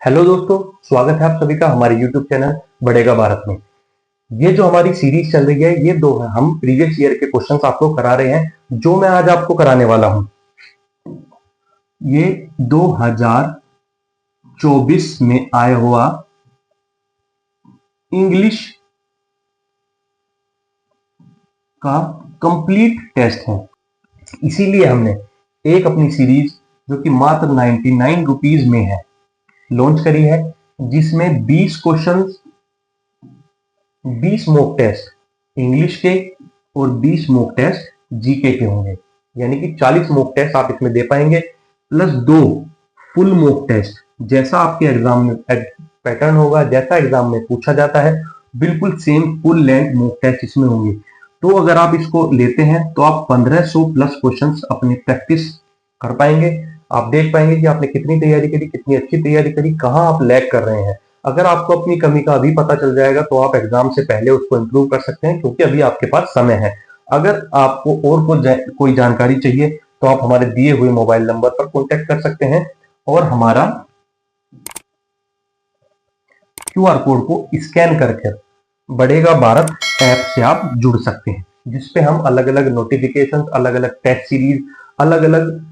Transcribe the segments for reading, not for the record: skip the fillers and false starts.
Hello दोस्तों, स्वागत है आप सभी का हमारे YouTube चैनल बढ़ेगा भारत में। ये जो हमारी सीरीज चल रही है ये दो है, हम प्रीवियस ईयर के क्वेश्चंस आपको करा रहे हैं। जो मैं आज आपको कराने वाला हूं ये 2024 में आया हुआ इंग्लिश का कंप्लीट टेस्ट है। इसीलिए हमने एक अपनी सीरीज जो कि मात्र 99 रुपीज में है लॉन्च करी है, जिसमें 20 क्वेश्चंस 20 मॉक टेस्ट इंग्लिश के और 20 मॉक टेस्ट जीके के होंगे। यानी कि 40 मॉक टेस्ट आप इसमें दे पाएंगे, प्लस 2 फुल मॉक टेस्ट। जैसा आपके एग्जाम में पैटर्न होगा, जैसा एग्जाम में पूछा जाता है, बिल्कुल same full length mock test इसमें होंगे। तो अगर आप इसको लेते हैं तो आप 1500 प्लस क्वेश्चंस अपनी प्रैक्टिस कर पाएंगे। आप देख पाएंगे कि आपने कितनी तैयारी करी, कितनी अच्छी तैयारी करी, कहाँ आप लैग कर रहे हैं। अगर आपको अपनी कमी का अभी पता चल जाएगा तो आप एग्जाम से पहले उसको इंप्रूव कर सकते हैं, क्योंकि अभी आपके पास समय है। अगर आपको और कोई जानकारी चाहिए तो आप हमारे दिए हुए मोबाइल नंबर पर कॉन्टेक्ट कर सकते हैं और हमारा क्यूआर कोड को स्कैन करके बढ़ेगा भारत ऐप से आप जुड़ सकते हैं, जिसपे हम अलग अलग नोटिफिकेशन, अलग अलग टेस्ट सीरीज, अलग अलग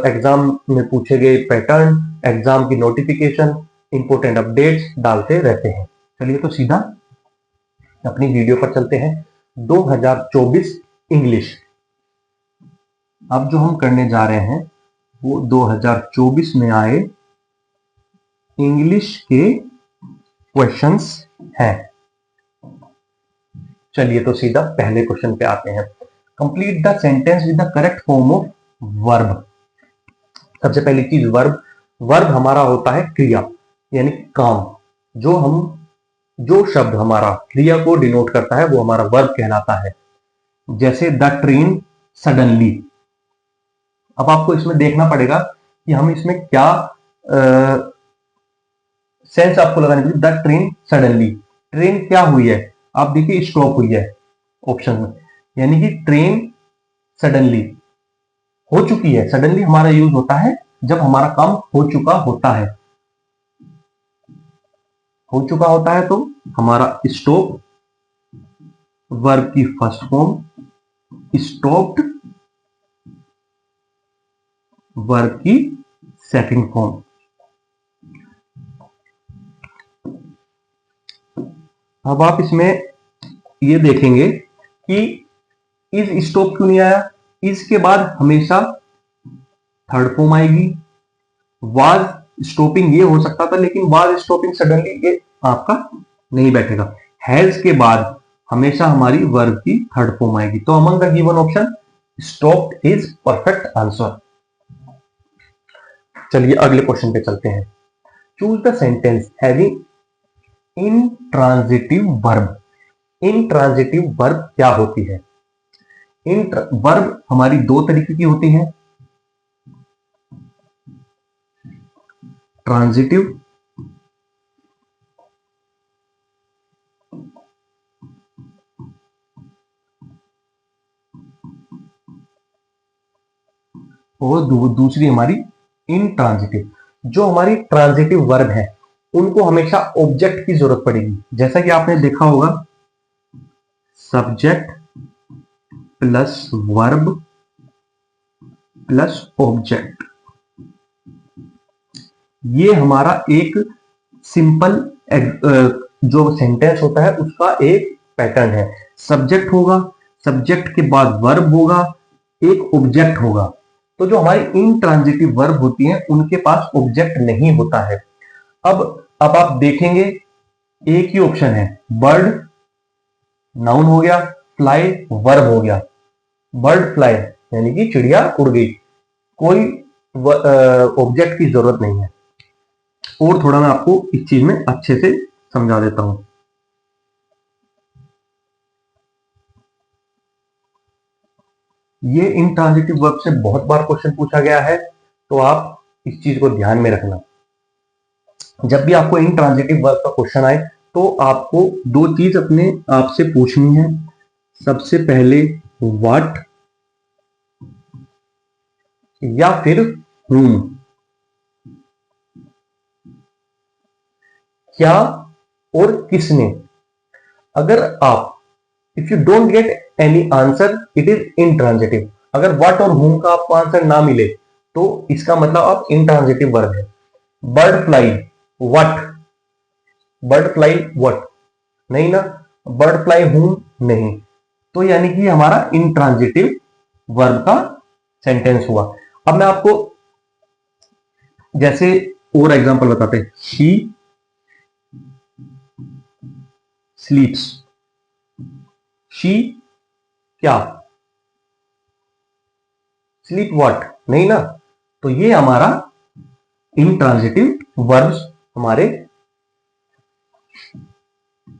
एग्जाम में पूछे गए पैटर्न, एग्जाम की नोटिफिकेशन, इंपोर्टेंट अपडेट्स डालते रहते हैं। चलिए तो सीधा अपनी वीडियो पर चलते हैं। 2024 इंग्लिश अब जो हम करने जा रहे हैं वो 2024 में आए इंग्लिश के क्वेश्चंस हैं। चलिए तो सीधा पहले क्वेश्चन पे आते हैं। Complete the sentence with the correct form of verb. सबसे पहली चीज वर्ब। वर्ब हमारा होता है क्रिया यानी काम। जो शब्द हमारा क्रिया को डिनोट करता है वो हमारा वर्ब कहलाता है। जैसे द ट्रेन सडनली। अब आपको इसमें देखना पड़ेगा कि हम इसमें क्या सेंस आपको लगाने के लिए। द ट्रेन सडनली, ट्रेन क्या हुई है, आप देखिए स्टॉप हुई है ऑप्शन में, यानी कि ट्रेन सडनली हो चुकी है। सडनली हमारा यूज होता है जब हमारा काम हो चुका होता है। हो चुका होता है तो हमारा स्टॉप वर्ब की फर्स्ट फॉर्म, स्टॉप्ड वर्ब की सेकंड फॉर्म। अब आप इसमें ये देखेंगे कि इज स्टॉप क्यों नहीं आया। इज के बाद हमेशा थर्ड फॉर्म आएगी। वाज स्टॉपिंग ये हो सकता था, लेकिन वाज स्टॉपिंग सडनली ये आपका नहीं बैठेगा। हैज के बाद हमेशा हमारी वर्ब की थर्ड फॉर्म आएगी। तो among the given option stopped is perfect answer. चलिए अगले क्वेश्चन पे चलते हैं। Choose the sentence having intransitive verb. Intransitive verb क्या होती है? वर्ब हमारी दो तरीके की होती है, ट्रांजिटिव और दूसरी हमारी इनट्रांजिटिव। जो हमारी ट्रांजिटिव वर्ब है उनको हमेशा ऑब्जेक्ट की जरूरत पड़ेगी। जैसा कि आपने देखा होगा, subject plus verb plus object, ये हमारा एक सिंपल जो सेंटेंस होता है उसका एक पैटर्न है। सब्जेक्ट होगा, सब्जेक्ट के बाद वर्ब होगा, एक ऑब्जेक्ट होगा। तो जो हमारी इनट्रांजिटिव वर्ब होती हैं उनके पास ऑब्जेक्ट नहीं होता है। अब आप देखेंगे एक ही ऑप्शन है, बर्ड नाउन हो गया, फ्लाई वर्ब हो गया। बर्ड फ्लाई यानी कि चिड़िया उड़ गई, कोई ऑब्जेक्ट की जरूरत नहीं है। और थोड़ा मैं आपको इस चीज में अच्छे से समझा देता हूं। ये इनट्रांजिटिव वर्ब से बहुत बार क्वेश्चन पूछा गया है, तो आप इस चीज को ध्यान में रखना। जब भी आपको इनट्रांजिटिव वर्ब का क्वेश्चन आए तो आपको दो चीज अपने आप से पूछनी है। सबसे पहले व्हाट या फिर whom। क्या और किसने। अगर आप if you don't get any answer it is intransitive. अगर व्हाट और whom का आपको आंसर ना मिले तो इसका मतलब आप इंट्रांजिटिव वर्ब है। Bird fly what, bird fly what नहीं ना, बर्ड फ्लाई whom नहीं, तो यानी कि हमारा इंट्रांजिटिव वर्ब का सेंटेंस हुआ। अब मैं आपको जैसे और एग्जांपल बताते हैं। शी स्लीप्स, शी क्या, स्लीप व्हाट नहीं ना, तो ये हमारा इंट्रांजिटिव वर्ब्स हमारे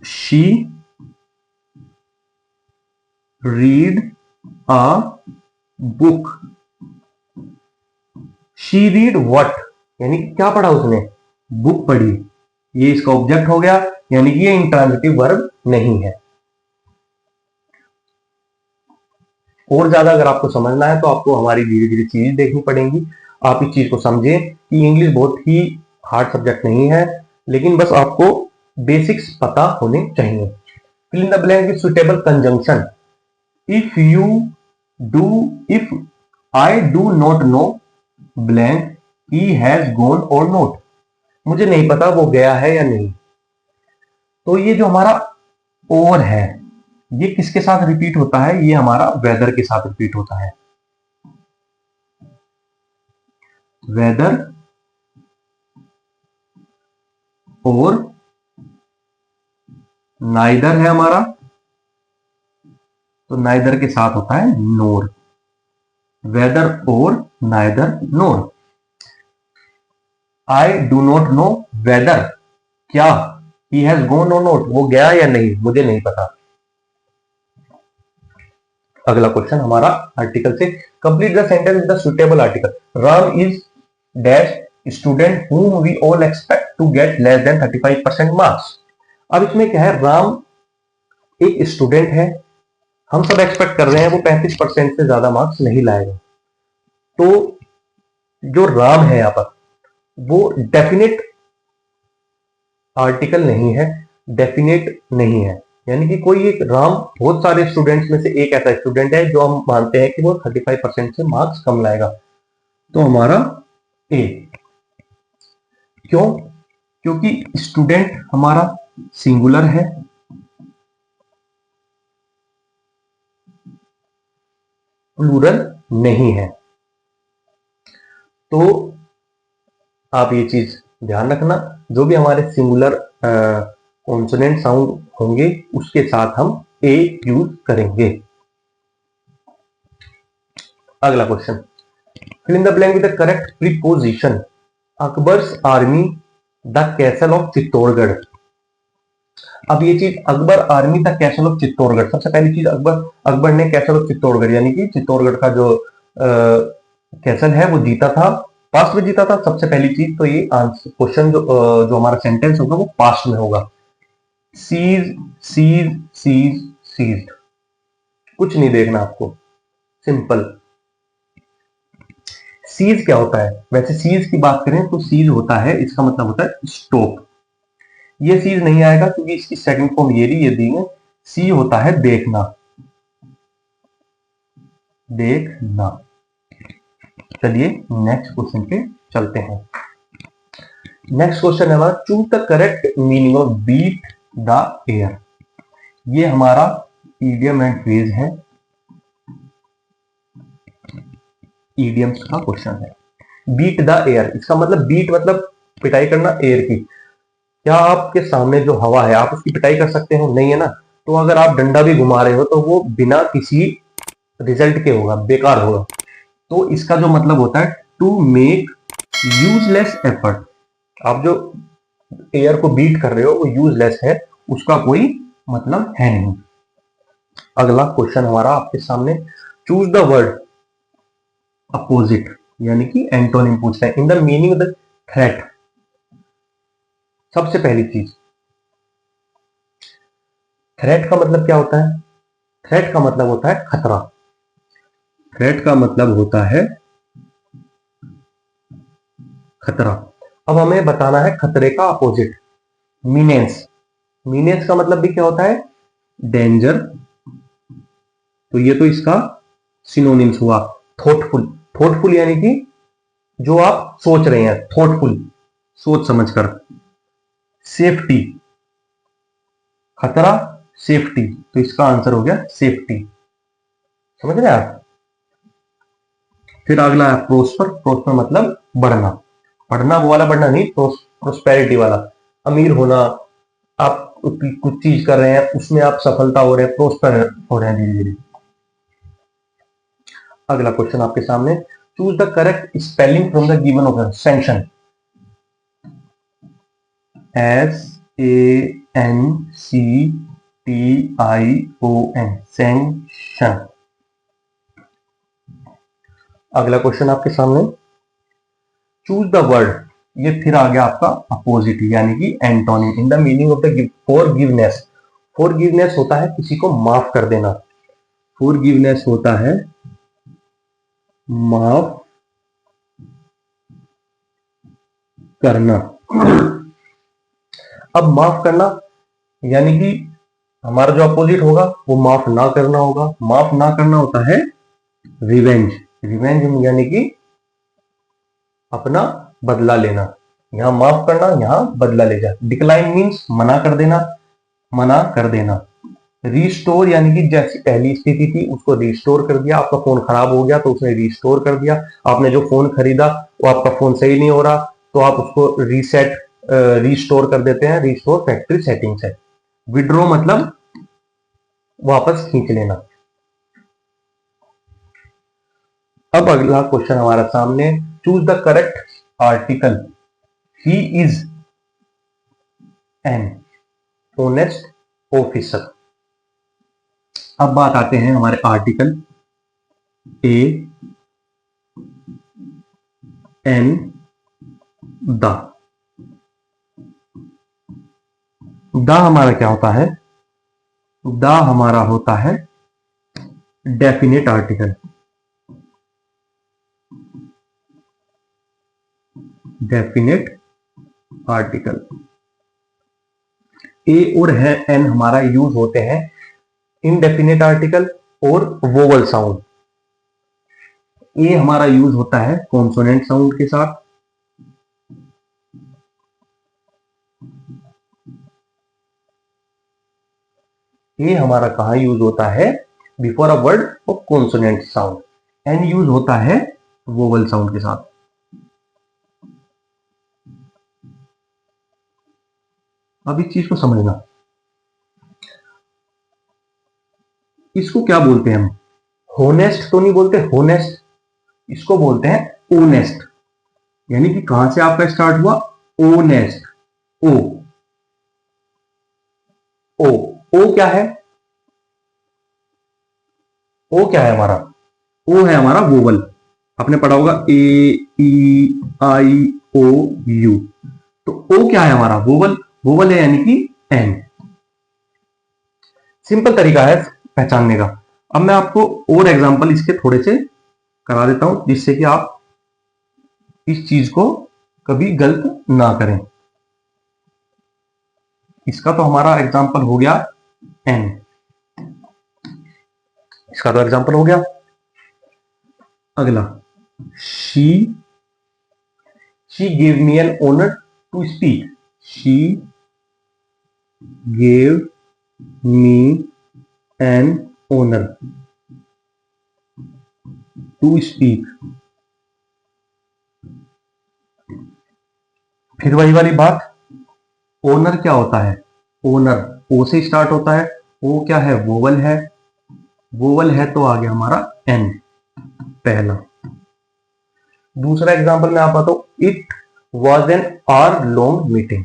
she read a book, she read what यानी क्या पढ़ा उसने, बुक पढ़ी, ये इसका ऑब्जेक्ट हो गया, यानी कि ये इंट्रांजिटिव वर्ब नहीं है। और ज्यादा अगर आपको समझना है तो आपको हमारी धीरे धीरे चीजें देखनी पड़ेंगी। आप इस चीज को समझें कि इंग्लिश बहुत ही हार्ड सब्जेक्ट नहीं है, लेकिन बस आपको बेसिक्स पता होने चाहिए। Fill in the blank with suitable conjunction. If you do, if I do not know blank he has gone और नॉट, मुझे नहीं पता वो गया है या नहीं, तो ये जो हमारा और है ये किसके साथ रिपीट होता है, ये हमारा वेदर के साथ रिपीट होता है। वेदर और नाइदर है हमारा, तो नाइदर के साथ होता है नोर। वेदर और neither NOR. I do not know whether, क्या ही हैज गॉन और नॉट, वो गया या नहीं मुझे नहीं पता। अगला क्वेश्चन हमारा आर्टिकल से। Complete the sentence with the suitable article. Ram is dash student whom we all expect to get less than 35% marks. अब इसमें क्या है, राम एक स्टूडेंट है, हम सब एक्सपेक्ट कर रहे हैं वो 35% से ज्यादा मार्क्स नहीं लाएगा। तो जो राम है यहाँ पर वो डेफिनेट आर्टिकल नहीं है, डेफिनेट नहीं है, यानी कि कोई एक राम बहुत सारे स्टूडेंट्स में से एक ऐसा स्टूडेंट है जो हम मानते हैं कि वो 35% से मार्क्स कम लाएगा, तो हमारा ए। क्यों, क्योंकि स्टूडेंट हमारा सिंगुलर है, प्लूरल नहीं है। तो आप ये चीज ध्यान रखना, जो भी हमारे सिंगुलर कॉन्सोनेंट साउंड होंगे उसके साथ हम ए यूज करेंगे। अगला question. Fill in the blank with the correct preposition. Akbar's army the castle of Chittorgarh. अब ये चीज Akbar army the castle of Chittorgarh, सबसे पहली चीज अकबर ने कैसल ऑफ चित्तौड़गढ़ यानी कि चित्तौड़गढ़ का जो कैसल है वो जीता था, पास्ट में जीता था। सबसे पहली चीज तो ये आंसर क्वेश्चन जो हमारा सेंटेंस होगा वो पास्ट में होगा। सीज सीज सीज सीज्ड, कुछ नहीं देखना आपको, सिंपल। सीज क्या होता है, वैसे सीज की बात करें तो सीज होता है, इसका मतलब होता है स्टॉप। ये सीज नहीं आएगा क्योंकि इसकी सेकंड फॉर्म ये रही, ये दी है। सी होता है देखना, देखना। चलिए नेक्स्ट क्वेश्चन पे चलते हैं। नेक्स्ट क्वेश्चन है हमारा, choose the correct meaning of beat the air. ये हमारा ईडियम एंड फ्रेज है, ईडियम्स का क्वेश्चन है। बीट द एयर, इसका मतलब बीट मतलब पिटाई करना एयर की। क्या आपके सामने जो हवा है आप उसकी पिटाई कर सकते हो, नहीं है ना। तो अगर आप डंडा भी घुमा रहे हो तो वो बिना किसी रिजल्ट के होगा, बेकार होगा। तो इसका जो मतलब होता है टू मेक यूजलेस एफर्ट। आप जो एयर को बीट कर रहे हो वो यूजलेस है, उसका कोई मतलब है नहीं। अगला क्वेश्चन हमारा आपके सामने, चूज द वर्ड अपोजिट यानी कि एंटोनिम पूछता है in the meaning of the threat. सबसे पहली चीज, थ्रेट का मतलब क्या होता है, थ्रेट का मतलब होता है खतरा। थ्रेट का मतलब होता है खतरा। अब हमें बताना है खतरे का अपोजिट। मीनेंस, मीनेंस का मतलब भी क्या होता है? डेंजर। तो ये तो इसका सिनोनिम्स हुआ। थॉटफुल, थॉटफुल यानी कि जो आप सोच रहे हैं, थॉटफुल, सोच समझकर। सेफ्टी, खतरा, सेफ्टी, तो इसका आंसर हो गया सेफ्टी। समझ रहे आप? फिर अगला है प्रोस्पर, प्रोस्पर मतलब बढ़ना, बढ़ना वो वाला बढ़ना नहीं, प्रोस्पेरिटी वाला, अमीर होना, आप कुछ चीज कर रहे हैं उसमें आप सफलता हो रहे हैं, प्रोस्पर हो रहे हैं धीरे धीरे। अगला क्वेश्चन आपके सामने, choose the correct spelling from the given option. Sanction, SANCTION, sanction. अगला क्वेश्चन आपके सामने, चूज द वर्ड, ये फिर आ गया आपका अपोजिट यानी कि antonym. In the meaning of the forgiveness, forgiveness होता है किसी को माफ कर देना, फॉरगिवनेस होता है माफ करना। अब माफ करना यानी कि हमारा जो अपोजिट होगा वो माफ ना करना होगा। माफ ना करना होता है रिवेंज, रिवेंज यानी कि अपना बदला लेना। यहां माफ करना, यहां बदला ले जा। डिक्लाइन मीन्स मना कर देना, मना कर देना। रिस्टोर यानी कि जैसी पहली स्थिति थी उसको रिस्टोर कर दिया। आपका फोन खराब हो गया तो उसने रिस्टोर कर दिया। आपने जो फोन खरीदा वो आपका फोन सही नहीं हो रहा तो आप उसको रीसेट, रिस्टोर कर देते हैं। रिस्टोर फैक्ट्री सेटिंग से। विड्रॉ मतलब वापस खींच लेना। अब अगला क्वेश्चन हमारा सामने, choose the correct article. He is an honest officer. अब बात आते हैं हमारे article a an the. The हमारा क्या होता है? द हमारा होता है definite article, definite article. A और है एन हमारा यूज होते हैं इनडेफिनेट आर्टिकल और वोवल साउंड। ए हमारा यूज होता है कॉन्सोनेंट साउंड के साथ, ए हमारा कहां यूज होता है? Before a word of consonant sound. An use होता है वोवल साउंड के साथ। अब इस चीज को समझना, इसको क्या बोलते हैं हम? होनेस्ट तो नहीं बोलते, होनेस्ट, इसको बोलते हैं ओनेस्ट। यानी कि कहां से आपका स्टार्ट हुआ? ओनेस्ट, ओ, ओ, ओ क्या है? ओ क्या है हमारा? ओ है हमारा वोवल। आपने पढ़ा होगा ए ई आई ओ यू। तो ओ क्या है हमारा? वोवल। वोवल है यानी कि एन। सिंपल तरीका है पहचानने का। अब मैं आपको और एग्जांपल इसके थोड़े से करा देता हूं जिससे कि आप इस चीज को कभी गलत ना करें। इसका तो हमारा एग्जांपल हो गया एन, इसका तो एग्जांपल हो गया। अगला, she gave me an honor to speak. She gave me an honor to speak. फिर वही वाली बात, ओनर क्या होता है? ओनर ओ से स्टार्ट होता है। ओ क्या है? वोवल है। वोवल है तो आ गया हमारा एन पहला। दूसरा एग्जांपल मैं आपको बताऊं, it was an hour long meeting.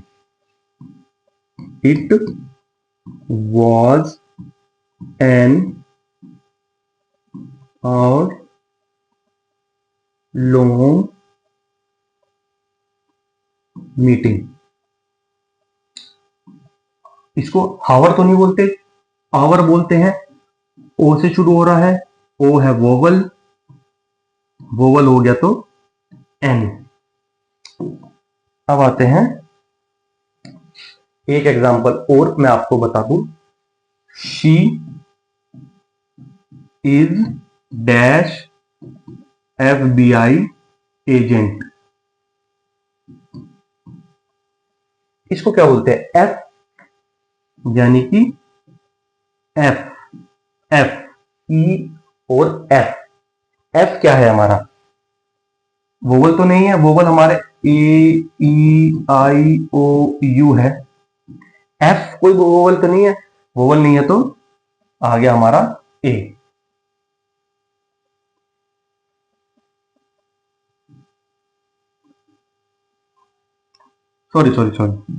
It was an hour long meeting. इसको हावर तो नहीं बोलते, आवर बोलते हैं। ओ से शुरू हो रहा है, ओ है वोवल, वोवल हो गया तो एन। अब आते हैं एक एग्जांपल और मैं आपको बता दूं, she is dash FBI agent. इसको क्या बोलते हैं? एफ, यानी कि एफ, एफ ई और एफ। एफ क्या है हमारा? वोवल तो नहीं है, वोवल हमारे ए ई आई ओ यू है। एफ कोई वोवल तो नहीं है, वोवल नहीं है तो आ गया हमारा ए। सॉरी सॉरी सॉरी,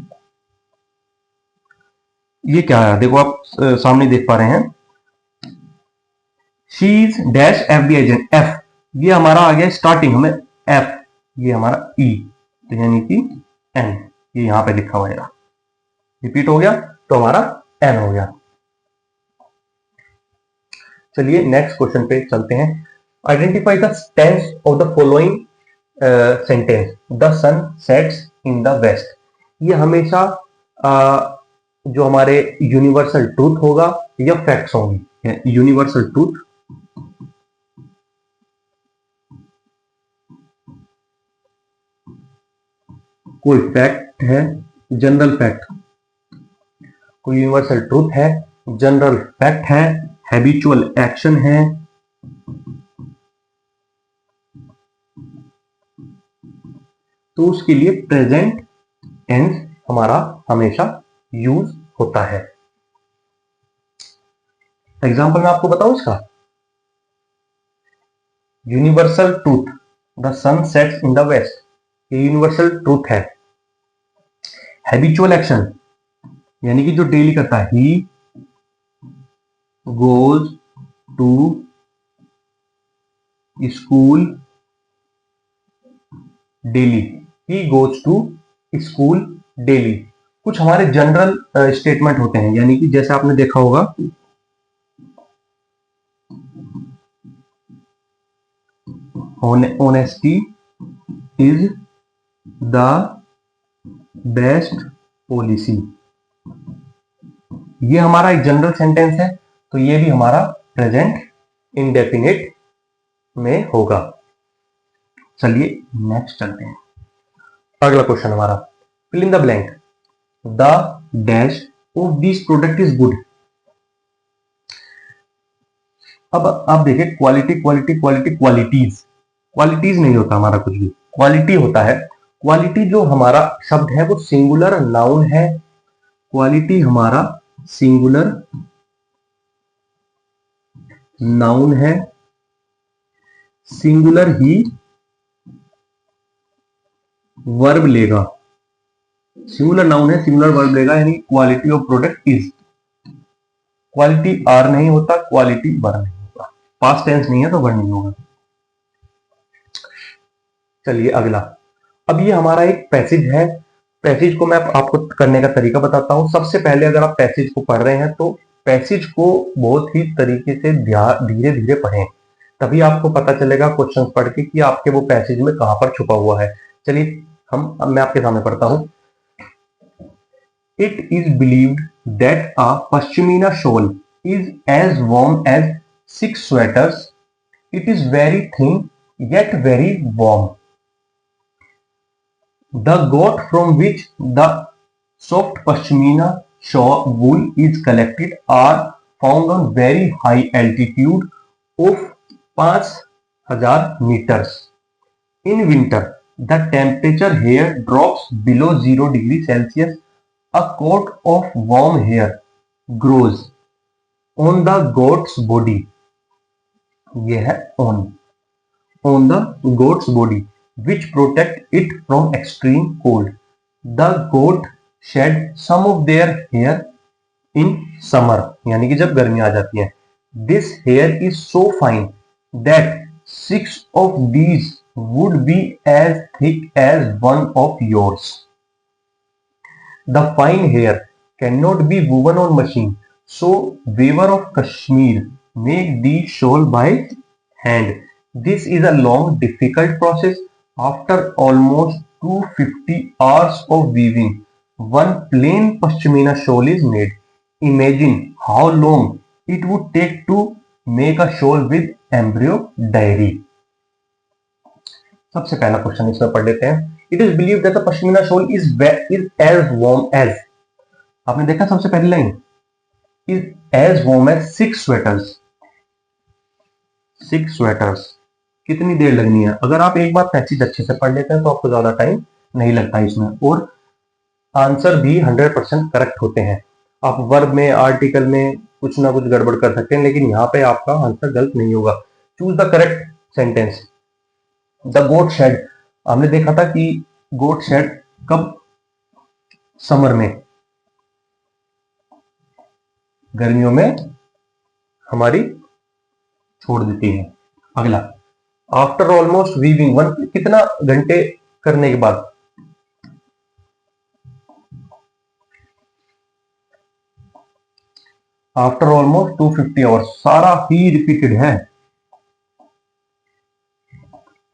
ये क्या है? देखो आप सामने देख पा रहे हैं, she is dash FBI agent. F ये हमारा आ गया स्टार्टिंग हमें, एफ ये हमारा ई, तो यानी कि एन, ये यहां पे लिखा हुआ है, रिपीट हो गया तो हमारा एन हो गया। चलिए नेक्स्ट क्वेश्चन पे चलते हैं। Identify the tense of the following sentence, the sun sets in the west. ये हमेशा जो हमारे यूनिवर्सल ट्रूथ होगा या फैक्ट्स होंगी। यूनिवर्सल ट्रूथ, कोई फैक्ट है, जनरल फैक्ट, कोई यूनिवर्सल ट्रूथ है, जनरल फैक्ट है, हैबिचुअल एक्शन है, तो उसके लिए प्रेजेंट टेंस हमारा हमेशा यूज होता है। एग्जांपल मैं आपको बताऊं इसका, universal truth, the sun sets in the west, ये यूनिवर्सल ट्रूथ है। हैबिचुअल एक्शन यानी कि जो डेली करता है, he goes to school daily, he goes to school daily. कुछ हमारे जनरल स्टेटमेंट होते हैं, यानी कि जैसे आपने देखा होगा, honesty is the best policy, ये हमारा एक जनरल सेंटेंस है, तो ये भी हमारा प्रेजेंट इंडेफिनिट में होगा। चलिए नेक्स्ट चलते हैं। अगला क्वेश्चन हमारा, fill in the blank, the dash of this product is good. अब आप देखिए, quality quality quality qualities, qualities नहीं होता हमारा कुछ भी, क्वालिटी होता है। क्वालिटी जो हमारा शब्द है वो सिंगुलर नाउन है, क्वालिटी हमारा सिंगुलर नाउन है, सिंगुलर ही वर्ब लेगा, सिंगुलर नाउन है, सिंगुलर वर्ब लेगा, यानी quality of product is. Quality are नहीं होता, क्वालिटी वर्ब नहीं होगा, पास्ट टेंस नहीं है तो वर्ब नहीं होगा। चलिए अगला, अब ये हमारा एक पैसेज है। पैसेज को मैं आपको करने का तरीका बताता हूं। सबसे पहले अगर आप पैसेज को पढ़ रहे हैं तो पैसेज को बहुत ही तरीके से धीरे धीरे पढ़ें, तभी आपको पता चलेगा क्वेश्चन पढ़ के कि आपके वो पैसेज में कहां पर छुपा हुआ है। चलिए मैं आपके सामने पढ़ता हूं। It is believed that a pashmina shawl is as warm as 6 sweaters, it is very thin yet very warm. The goat from which the soft pashmina wool is collected are found on very high altitude of 5000 meters. In winter, the temperature here drops below 0 degree Celsius. A coat of warm hair grows on the goat's body. ये है on the goat's body, which protect it from extreme cold. The goat shed some of their hair in summer, यानी कि जब गर्मी आ जाती है. This hair is so fine that 6 of these would be as thick as one of yours. The fine hair cannot be woven on machine, so weaver of Kashmir make these shawl by hand. This is a long, difficult process. After almost 250 hours of weaving, one plain pashmina shawl is made, imagine how long it would take to make a shawl with embroidery. सबसे पहला क्वेश्चन इसमें पढ़ लेते हैं। It is believe that the pashmina shawl is as warm as, आपने देखा सबसे पहली line, is as warm as 6 sweaters. 6 sweaters कितनी देर लगनी है? अगर आप एक बार पैसेज अच्छे से पढ़ लेते हैं तो आपको ज्यादा टाइम नहीं लगता इसमें, और आंसर भी 100% करेक्ट होते हैं। आप वर्ब में, आर्टिकल में कुछ ना कुछ गड़बड़ कर सकते हैं, लेकिन यहाँ पे आपका आंसर गलत नहीं होगा। Choose the correct sentence. The goat shed, हमने देखा था कि गोट शेड कब? समर में, गर्मियों में हमारी छोड़ देती है। अगला, आफ्टर ऑलमोस्ट वीविंग वन, कितना घंटे करने के बाद? आफ्टर ऑलमोस्ट 250 आवर्स, सारा ही रिपीटेड है।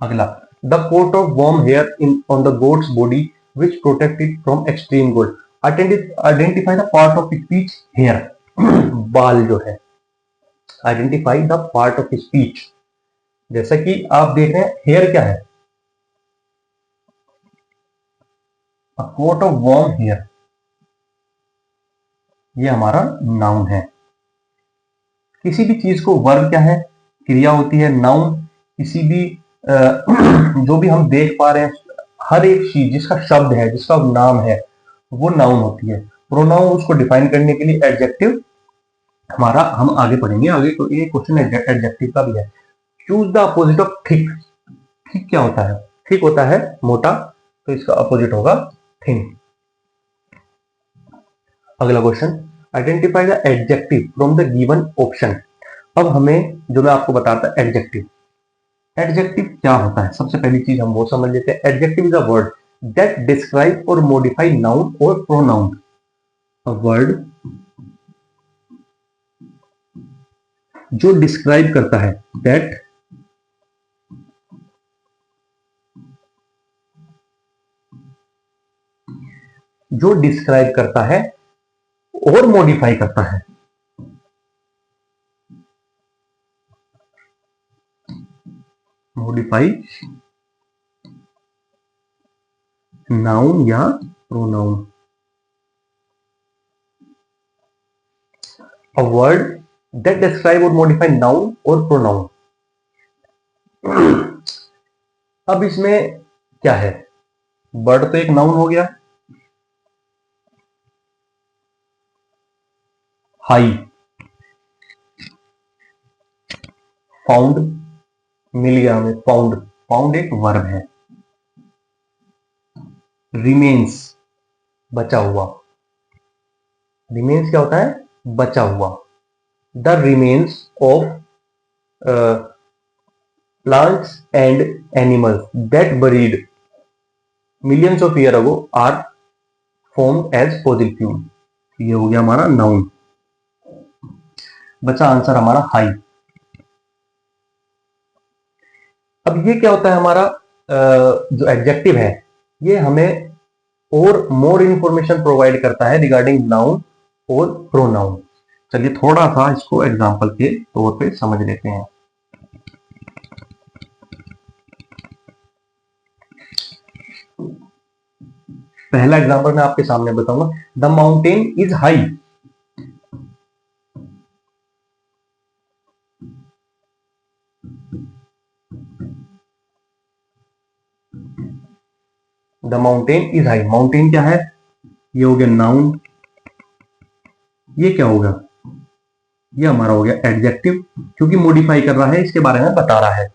अगला, the coat of warm hair in on the goat's body which protect it from extreme cold, identify the part of speech hair, बाल जो है, identify the part of speech. जैसा कि आप देख रहे हैं, हेयर क्या है? A coat of warm hair, ये हमारा नाउन है। किसी भी चीज को, वर्ब क्या है? क्रिया होती है। नाउन किसी भी जो भी हम देख पा रहे हैं, हर एक चीज जिसका शब्द है, जिसका नाम है, वो नाउन होती है। प्रोनाउन उसको डिफाइन करने के लिए एडजेक्टिव हमारा, हम आगे पढ़ेंगे। आगे तो ये क्वेश्चन एडजेक्टिव का भी है। Choose the opposite of thick. Thick क्या होता है? थिक होता है मोटा, तो इसका अपोजिट होगा थिन। अगला question, identify the adjective from the given option. अब हमें जो मैं आपको बताता एडजेक्टिव, एडजेक्टिव क्या होता है, सबसे पहली चीज हम वो समझ लेते हैं। Adjective is a word that describe और मॉडिफाई नाउन और प्रोनाउन। अ वर्ड जो डिस्क्राइब करता है, दैट जो डिस्क्राइब करता है और मॉडिफाई करता है। मॉडिफाई नाउन या pronoun. A word that describe और मॉडिफाई नाउन और प्रोनाउन। अब इसमें क्या है? वर्ड तो एक नाउन हो गया, हाई, फाउंड, मिल गया हमें, फाउंड, फाउंड एक वर्ब है। रिमेन्स, बचा हुआ, रिमेन्स क्या होता है? बचा हुआ। The remains of plants and animals that buried millions of year ago are formed as fossil fuel. ये हो गया हमारा नाउन। बचा आंसर हमारा हाई। अब ये क्या होता है हमारा जो एडजेक्टिव है, ये हमें और मोर इंफॉर्मेशन प्रोवाइड करता है रिगार्डिंग नाउन और प्रोनाउन। चलिए थोड़ा सा इसको एग्जांपल के तौर पे समझ लेते हैं। पहला एग्जांपल मैं आपके सामने बताऊंगा। The mountain is high. The mountain is high, mountain क्या है? ये हो गया नाउन। ये क्या होगा? ये हमारा हो गया एडजेक्टिव, क्योंकि मॉडिफाई कर रहा है, इसके बारे में बता रहा है।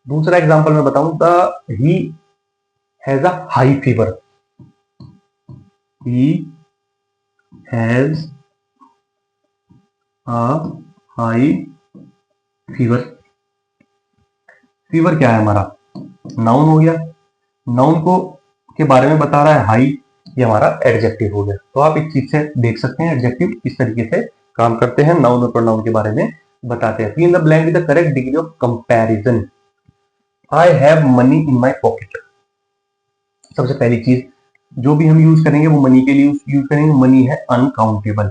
दूसरा एग्जांपल मैं बताऊं, the he has a high fever. He has a high fever. Fever क्या है हमारा? नाउन हो गया। नाउन को के बारे में बता रहा है हाई, ये हमारा एडजेक्टिव हो गया। तो आप इस चीज से देख सकते हैं एडजेक्टिव इस तरीके से काम करते हैं, नाउन और प्रोनाउन के बारे में बताते हैं। Fill in the blank with the correct degree of comparison. I have money in my pocket. सबसे पहली चीज जो भी हम यूज करेंगे वो मनी के लिए यूज करेंगे, मनी है अनकाउंटेबल।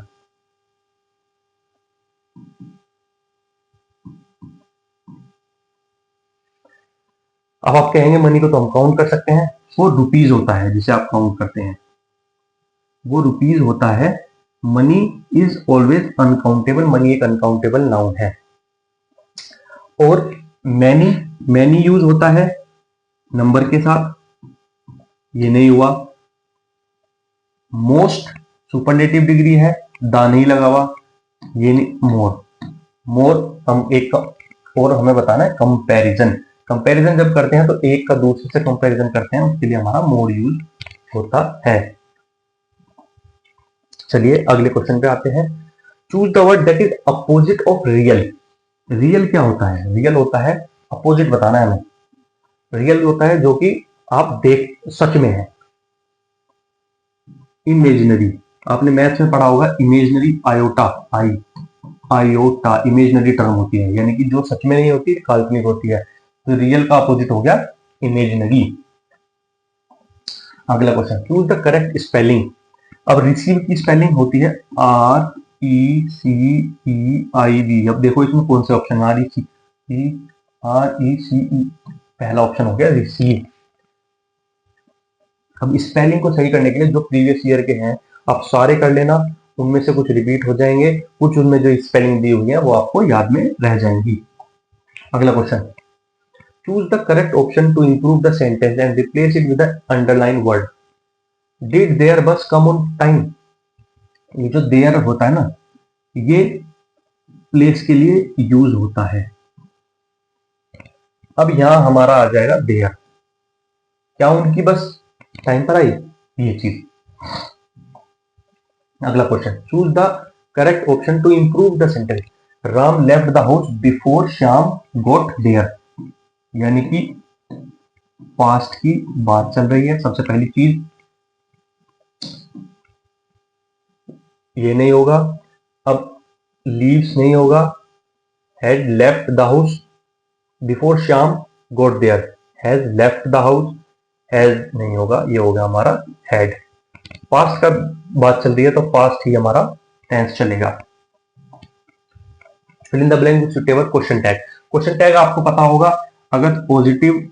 अब आप कहेंगे मनी को तो हम काउंट कर सकते हैं, वो रुपीज होता है जिसे आप काउंट करते हैं, वो रुपीज होता है। Money is always uncountable, money एक अनकाउंटेबल नाउन है। और मैनी, मैनी यूज होता है नंबर के साथ, ये नहीं हुआ। मोस्ट सुपरलेटिव डिग्री है, दा नहीं लगा हुआ, ये नहीं। मोर, मोर हम एक का, और हमें बताना है कंपैरिजन, कंपैरिजन जब करते हैं तो एक का दूसरे से कंपैरिजन करते हैं, उसके लिए हमारा मोर यूज होता है। चलिए अगले क्वेश्चन पे आते हैं। Choose the word that is opposite of real. Real क्या होता है? रियल होता है, अपोजिट बताना है हमें। रियल होता है जो कि आप देख सच में है। इमेजिनरी, आपने मैथ्स में पढ़ा होगा, imaginary iota, iota imaginary term होती है, यानी कि जो सच में नहीं होती, काल्पनिक होती है। तो रियल का अपोजिट हो गया इमेजिनरी। अगला question, choose the correct spelling. अब रिसीव की स्पेलिंग होती है RECEIV। अब देखो इसमें कौन से ऑप्शन, RECE, पहला ऑप्शन हो गया रिसीव। अब स्पेलिंग को सही करने के लिए जो प्रीवियस ईयर के हैं आप सारे कर लेना, उनमें से कुछ रिपीट हो जाएंगे, कुछ उनमें जो स्पेलिंग दी हुई है वो आपको याद में रह जाएंगी। अगला question, choose the correct option to improve the sentence and replace it with the underline word. Did their bus come on time. ये जो देयर होता है ना, ये प्लेस के लिए यूज होता है। अब यहां हमारा आ जाएगा देयर, क्या उनकी बस टाइम पर आई, ये चीज। अगला question, choose the correct option to improve the sentence. Ram left the house before Shyam got there, यानी कि पास्ट की बात चल रही है। सबसे पहली चीज ये नहीं होगा। अब लीव्स नहीं होगा, had left the house before Shyam got there, has left the house, has नहीं होगा, ये हो गया हमारा हैड। पास्ट का बात चल रही है तो पास्ट ही हमारा टेंस चलेगा। Fill in the blank with suitable question tag. Question tag आपको पता होगा, अगर पॉजिटिव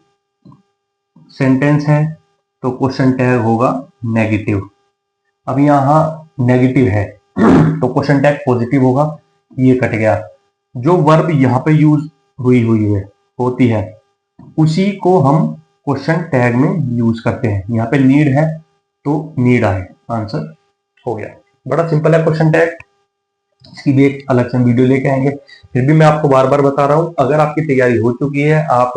सेंटेंस है तो क्वेश्चन टैग होगा नेगेटिव। अब यहां नेगेटिव है तो क्वेश्चन टैग पॉजिटिव होगा, ये कट गया। जो वर्ब यहां पे यूज हुई है होती है उसी को हम क्वेश्चन टैग में यूज करते हैं। यहाँ पे नीड है तो नीड आए, आंसर हो गया। बड़ा सिंपल है क्वेश्चन टैग, इसकी भी एक अलग से वीडियो लेके आएंगे। फिर भी मैं आपको बार बार बता रहा हूं, अगर आपकी तैयारी हो चुकी है, आप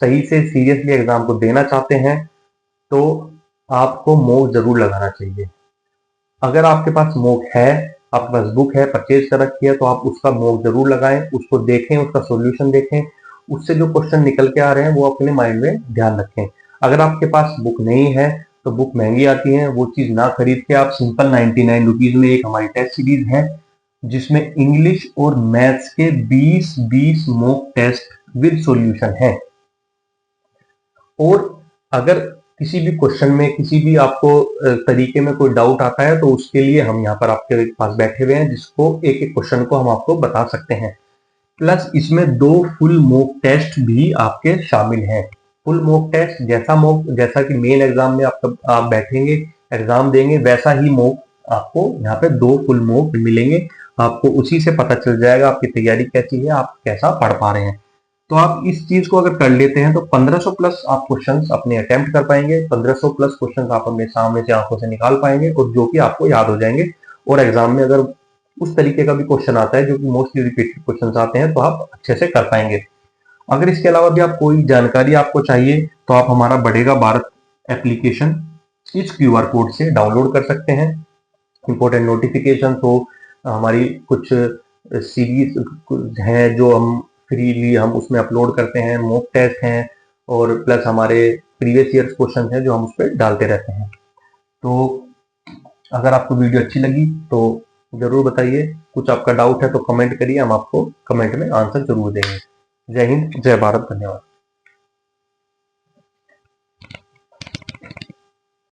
सही से सीरियसली एग्जाम को देना चाहते हैं, तो आपको मॉक जरूर लगाना चाहिए। अगर आपके पास मॉक है, आपके पास बुक है, परचेज कर रखी है, तो आप उसका मॉक जरूर लगाएं, उसको देखें, उसका सॉल्यूशन देखें, उससे जो क्वेश्चन निकल के आ रहे हैं वो अपने माइंड में ध्यान रखें। अगर आपके पास बुक नहीं है तो बुक महंगी आती है, वो चीज ना खरीद के आप सिंपल 99 रुपीज में एक हमारी टेस्ट सीरीज है जिसमें इंग्लिश और मैथ्स के 20 मॉक टेस्ट विद सॉल्यूशन है। और अगर किसी भी क्वेश्चन में किसी भी आपको तरीके में कोई डाउट आता है तो उसके लिए हम यहाँ पर आपके पास बैठे हुए हैं, जिसको एक एक क्वेश्चन को हम आपको बता सकते हैं। प्लस इसमें 2 फुल मॉक टेस्ट भी आपके शामिल हैं। फुल मॉक टेस्ट जैसा कि मेन एग्जाम में आप बैठेंगे एग्जाम देंगे, वैसा ही मॉक आपको यहाँ पे 2 फुल मॉक मिलेंगे। आपको उसी से पता चल जाएगा आपकी तैयारी कैसी है, आप कैसा पढ़ पा रहे हैं। तो आप इस चीज को अगर कर लेते हैं तो 1500 प्लस आप क्वेश्चंस अपने अटेम्प्ट कर पाएंगे, 1500 प्लस क्वेश्चंस आप अपने सामने से आंखों से निकाल पाएंगे, और जो कि आपको याद हो जाएंगे। और एग्जाम में अगर उस तरीके का भी क्वेश्चन आता है जो कि मोस्टली रिपीटेड क्वेश्चंस आते हैं, तो आप अच्छे से कर पाएंगे। अगर इसके अलावा भी आप कोई जानकारी आपको चाहिए तो आप हमारा बढ़ेगा भारत एप्लीकेशन इस QR कोड से डाउनलोड कर सकते हैं। इंपॉर्टेंट नोटिफिकेशन हो, हमारी कुछ सीरीज हैं जो हम फ्रीली हम उसमें अपलोड करते हैं, मॉक टेस्ट हैं, और प्लस हमारे प्रीवियस ईयर क्वेश्चन हैं जो हम उस पर डालते रहते हैं। तो अगर आपको वीडियो अच्छी लगी तो जरूर बताइए, कुछ आपका डाउट है तो कमेंट करिए, हम आपको कमेंट में आंसर जरूर देंगे। जय हिंद, जय भारत, धन्यवाद।